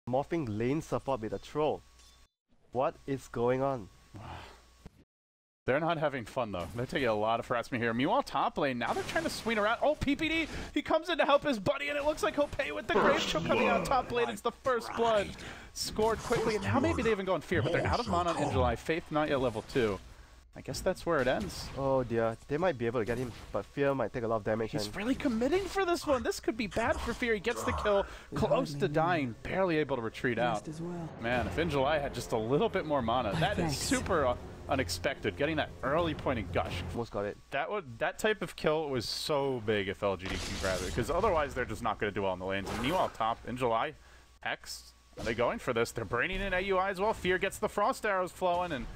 Morphing lane support with a troll. What is going on? They're not having fun though. They're taking a lot of harassment here. Meanwhile, top lane, now they're trying to swing around. Oh, PPD! He comes in to help his buddy, and it looks like he'll pay with the Grave Chill coming out top lane. It's the first blood. Scored quickly, and now maybe they even go in Fear, but they're out of mana on July. Faith not yet level 2. I guess that's where it ends. Oh dear, they might be able to get him, but Fear might take a lot of damage. He's really committing for this one. This could be bad for Fear. He gets the kill, close to dying, barely able to retreat out. Man, if In July had just a little bit more mana, that is super unexpected. Getting that early point in Gush. Almost got it. That type of kill was so big if LGD can grab it, because otherwise they're just not going to do well in the lanes. And meanwhile, top In July, X, are they going for this? They're braining in AUI as well. Fear gets the frost arrows flowing, and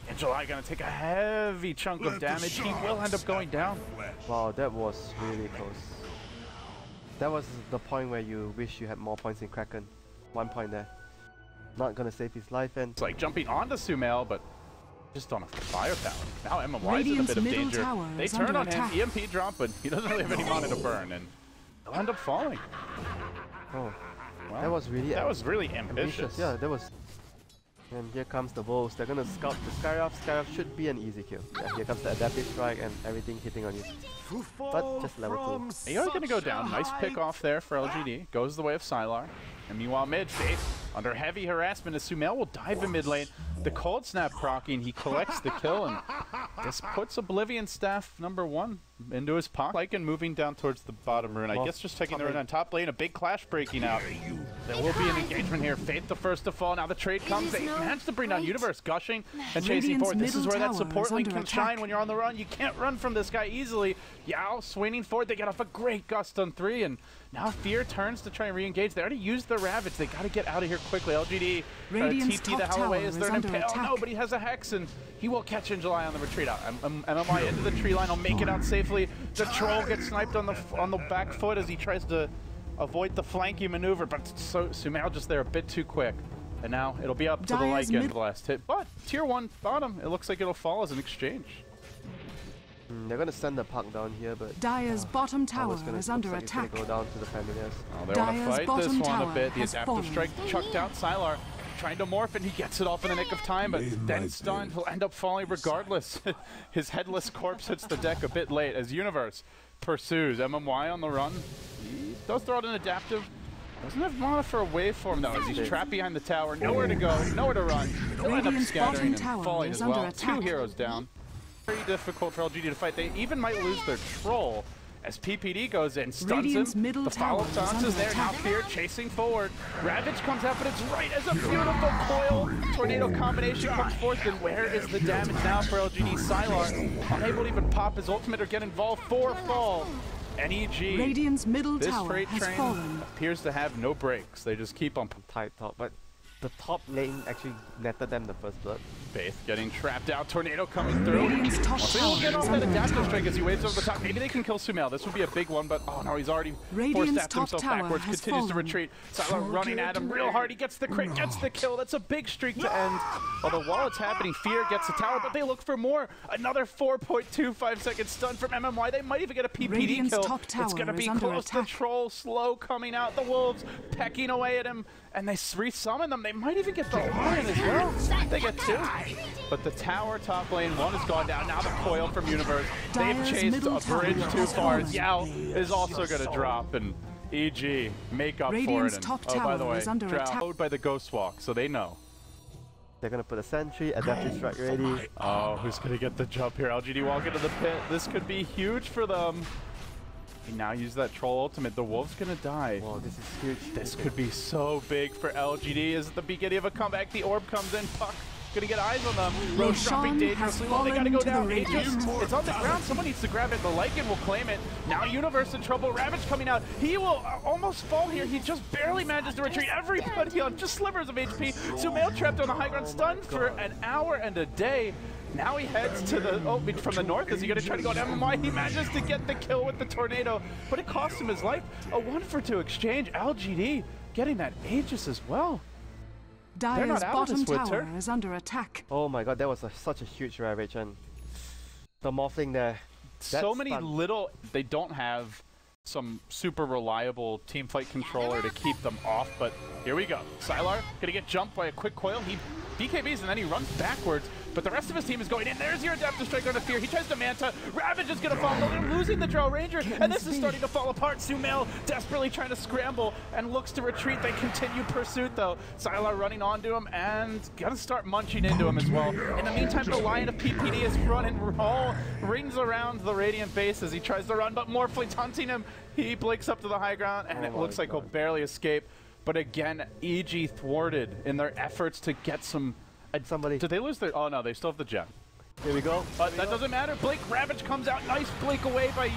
In July going to take a heavy chunk of damage. He will end up going down. Wow, that was really close. That was the point where you wish you had more points in Kraken. 1 point there. Not gonna save his life, and it's like jumping onto Sumail, but just on a firepower. Now MMY is in a bit of danger. They turn on him, EMP drop, but he doesn't really have any mana to burn, and he'll end up falling. Oh, wow. That was really ambitious. Yeah, that was. And here comes the Wolves. They're gonna scout the Skyraft. Skyraft should be an easy kill. Yeah, here comes the adaptive strike and everything hitting on you. But just level 2. AO's gonna go down. Nice pick off there for LGD. Goes the way of Sylar. And meanwhile, mid, Faith under heavy harassment as Sumail will dive in mid lane. The cold snap proccing, he collects the kill, and this puts Oblivion Staff #1 into his pocket. Lycan moving down towards the bottom rune. I guess just taking the rune on top lane. A big clash breaking out. There will be an engagement here. Faith the first to fall. Now the trade comes. They managed to bring down Universe, gushing and chasing forward. This is where that support link can shine when you're on the run. You can't run from this guy easily. Yao swinging forward. They get off a great gust on 3, and now Fear turns to try and re-engage. They already used the Ravage. They got to get out of here quickly. LGD TP the hell away as they're impaled. Oh no, but he has a Hex, and he will catch In July on the retreat out. MMY into the tree line. He'll make it out safely. The troll gets sniped on the back foot as he tries to avoid the flanking maneuver, but Sumail just there a bit too quick. And now it'll be up to the Lycan the last hit. But tier 1 bottom, it looks like it'll fall as an exchange. They're gonna send the puck down here, but Dire's bottom tower is under attack. attack. It's gonna go down to the Familiars. Oh, they want to fight this one a bit. The adaptive strike chucked out. Sylar trying to morph, and he gets it off in the nick of time, but then stunned. He'll end up falling regardless. His headless corpse hits the deck a bit late as Universe pursues. MMY on the run. He does throw out an adaptive. Doesn't have mana for a waveform though, as he's trapped behind the tower. Nowhere to go, nowhere to run. He'll end up scattering and falling as well. 2 heroes down. Very difficult for LGD to fight. They even might lose their troll as PPD goes in, stuns him. The follow-up dance is there. Now Fear chasing forward. Ravage comes out, but it's right as a beautiful coil tornado combination comes forth. And where is the damage now for LGD? Sylar unable to even pop his ultimate or get involved. 4 fall. NEG. Radiant's middle this tower freight has train fallen. appears to have no brakes. They just keep on tight top, but the top lane actually netted them the first blood. Faith getting trapped out. Tornado coming through. So he'll get off that adaptive strike as he waves over the top. Maybe they can kill Sumail. This would be a big one, but oh no, he's already forced himself backwards. Continues to retreat. Sylar running at him real hard. He gets the crit, gets the kill. That's a big streak to end. Although while it's happening, Fear gets the tower, but they look for more. Another 4.25 second stun from MMY. They might even get a PPD kill. It's going to be close. The troll slow coming out. The Wolves pecking away at him, and they resummon them. They might even get the Lion as well. They get 2. But the tower top lane, 1 has gone down. Now the coil from Universe. They've chased a bridge too far. Yao is also going to drop, and EG make up for it. And, oh, by the way, trapped by the Ghost Walk, so they know. They're going to put a sentry, adaptive strike ready. Oh, who's going to get the jump here? LGD walk into the pit. This could be huge for them. He now use that troll ultimate. The Wolf's going to die. Whoa, this is huge. This could be so big for LGD. Is at the beginning of a comeback. The orb comes in. Puck gonna get eyes on them. Roche dropping dangerously low. They gotta go down. Aegis, it's on the ground. Someone needs to grab it. The Lycan will claim it. Now Universe in trouble. Ravage coming out. He will almost fall here. He just barely manages to retreat. Everybody on just slivers of HP. Sumail trapped on the high ground, stunned for an hour and a day. Now he heads to the from the north. Is he going to try to go to MMY? He manages to get the kill with the tornado, but it cost him his life. A 1-for-2 exchange. LGD getting that Aegis as well. Dire's bottom tower is under attack. Oh my god, that was such a huge Ravage, and the morphing there. So many little, they don't have some super reliable team fight controller to keep them off, but here we go. Sylar gonna get jumped by a quick coil. He BKBs and then he runs backwards, but the rest of his team is going in. There's your Adaptive Strike onto Fear. He tries to Manta. Ravage is gonna fall. No, they're losing the Drow Ranger, and this is starting to fall apart. Sumail desperately trying to scramble and looks to retreat. They continue pursuit though. Sylar running onto him and gonna start munching into him as well. In the meantime, the Lion of PPD is running all rings around the Radiant base as he tries to run, but Morphleet's hunting him. He blinks up to the high ground, and it looks like he'll barely escape. But again, EG thwarted in their efforts to get some... Somebody. Did they lose their... Oh no, they still have the gem. Here we go. But that doesn't matter. Blink Ravage comes out. Nice blink away by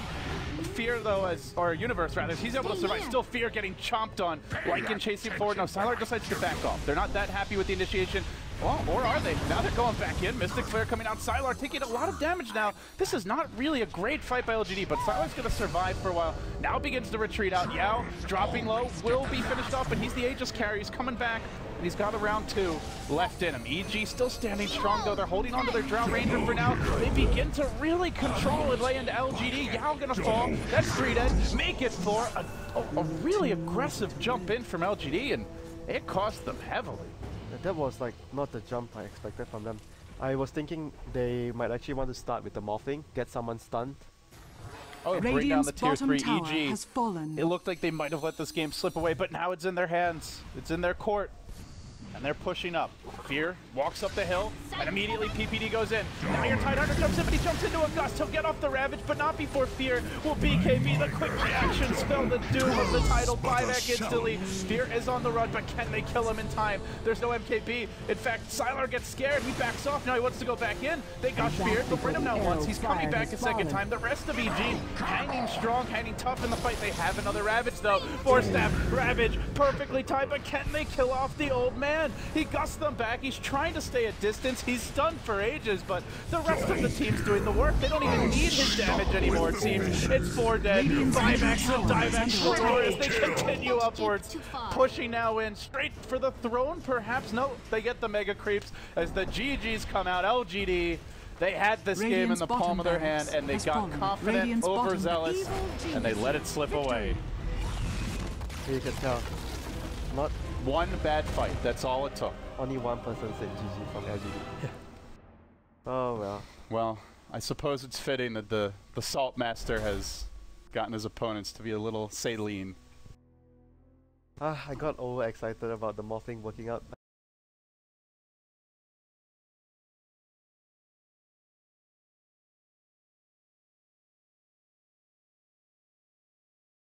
Fear though, or Universe rather. He's able to survive. Still Fear getting chomped on. Lycan chasing forward. Now Sylar decides to back off. They're not that happy with the initiation. Well, or are they? Now they're going back in. Mystic Flare coming out. Sylar taking a lot of damage now. This is not really a great fight by LGD, but Sylar's going to survive for a while. Now begins to retreat out. Yao dropping low. Will be finished off, but he's the Aegis carry. He's coming back, and he's got a round 2 left in him. EG still standing strong, though. They're holding on to their Drow Ranger for now. They begin to really control and lay into LGD. Yao going to fall. That's 3 dead. Make it 4. A really aggressive jump in from LGD, and it cost them heavily. That was like not the jump I expected from them. I was thinking they might actually want to start with the morphing, get someone stunned. Oh, bring down the tier 3 tower EG. has fallen. It looked like they might have let this game slip away, but now it's in their hands. It's in their court. And they're pushing up. Fear walks up the hill, and immediately PPD goes in. Now your Tidehunter jumps in, but he jumps into a gust. He'll get off the Ravage, but not before Fear will BKB. The quick reaction spell the doom of the title. Buyback instantly. Fear is on the run, but can they kill him in time? There's no MKB. In fact, Sylar gets scared. He backs off. Now he wants to go back in. They got Fear. They'll bring him down once. He's coming back a second time. The rest of EG hanging strong, hanging tough in the fight. They have another Ravage, though. Force Staff, Ravage, perfectly timed, but can they kill off the old man? He gusts them back. He's trying to stay at distance. He's stunned for ages, but the rest of the team's doing the work. They don't even need his damage anymore, it seems. It's 4 dead. 5x and divex glorious. They continue upwards. Pushing now in. Straight for the throne, perhaps? No, they get the mega creeps as the GGs come out. LGD, they had this game in the palm of their hand, and they got confident, overzealous, and they let it slip away. You can tell. Not one bad fight, that's all it took. only one person said GG from LGD. Oh well. Well, I suppose it's fitting that the Salt Master has gotten his opponents to be a little saline. I got overexcited about the morphing working out.